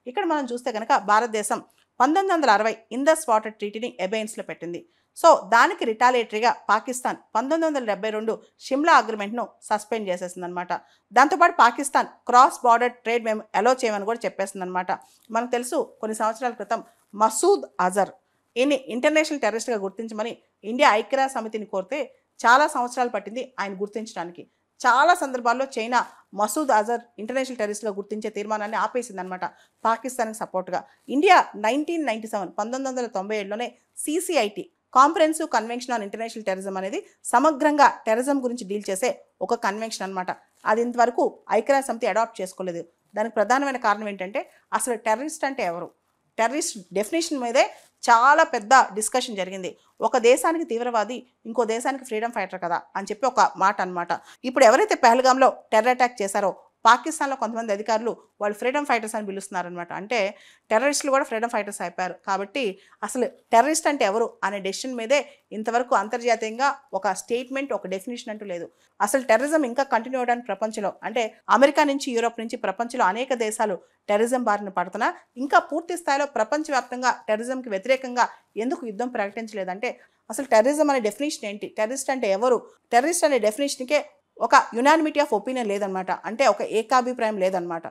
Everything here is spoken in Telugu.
ఇక్కడ మనం చూస్తే కనుక భారతదేశం 1960 ఇండస్ వాటర్ ట్రీటీని అబెయిన్స్లో పెట్టింది. సో దానికి రిటాలియేటరీగా పాకిస్తాన్ 1972 షిమ్లా అగ్రిమెంట్ను సస్పెండ్ చేసేసింది అనమాట. దాంతోపాటు పాకిస్తాన్ క్రాస్ బార్డర్ ట్రేడ్ మేము అలో చేయమని కూడా చెప్పేసింది అనమాట. మనకు తెలుసు కొన్ని సంవత్సరాల క్రితం మసూద్ అజర్ ఈయన్ని ఇంటర్నేషనల్ టెర్రరిస్ట్గా గుర్తించమని ఇండియా ఐక్యరాజ్య సమితిని కోరితే చాలా సంవత్సరాలు పట్టింది ఆయన గుర్తించడానికి. చాలా సందర్భాల్లో చైనా మసూద్ అజర్ ఇంటర్నేషనల్ టెర్రరిస్ట్గా గుర్తించే తీర్మానాన్ని ఆపేసిందనమాట పాకిస్తాన్కి సపోర్ట్గా. ఇండియా 1997లోనే CCIT comprehensive convention on international terrorism అనేది సమగ్రంగా టెర్రరిజం గురించి డీల్ చేసే ఒక కన్వెన్షన్ అనమాట. అది ఇంతవరకు ఐక్యరాజ్య సమితి అడాప్ట్ చేసుకోలేదు. దానికి ప్రధానమైన కారణం ఏంటంటే అసలు టెర్రరిస్ట్ అంటే ఎవరు, టెర్రరిస్ట్ డెఫినేషన్ మీదే చాలా పెద్ద డిస్కషన్ జరిగింది. ఒక దేశానికి తీవ్రవాది, ఇంకో దేశానికి ఫ్రీడమ్ ఫైటర్ కదా అని చెప్పి ఒక మాట అనమాట. ఇప్పుడు ఎవరైతే పహల్గామ్లో టెర్రర్ అటాక్ చేశారో పాకిస్తాన్లో కొంతమంది అధికారులు వాళ్ళు ఫ్రీడమ్ ఫైటర్స్ అని పిలుస్తున్నారనమాట. అంటే టెర్రరిస్టులు కూడా ఫ్రీడమ్ ఫైటర్స్ అయిపోయారు. కాబట్టి అసలు టెర్రరిస్ట్ అంటే ఎవరు అనే డెసిషన్ మీదే ఇంతవరకు అంతర్జాతీయంగా ఒక స్టేట్మెంట్, ఒక డెఫినేషన్ అంటూ లేదు. అసలు టెర్రరిజం ఇంకా కంటిన్యూ అవడానికి ప్రపంచంలో అంటే అమెరికా నుంచి, యూరోప్ నుంచి ప్రపంచంలో అనేక దేశాలు టెర్రరిజం బారిన పడుతున్నా ఇంకా పూర్తి స్థాయిలో ప్రపంచవ్యాప్తంగా టెర్రరిజంకి వ్యతిరేకంగా ఎందుకు యుద్ధం ప్రకటించలేదంటే అసలు టెర్రరిజం అనే డెఫినేషన్ ఏంటి, టెర్రరిస్ట్ అంటే ఎవరు, టెర్రరిస్ట్ అనే డెఫినేషన్కే ఒక యునానిమిటీ ఆఫ్ ఒపీనియన్ లేదనమాట. అంటే ఒక ఏకాభిప్రాయం లేదనమాట.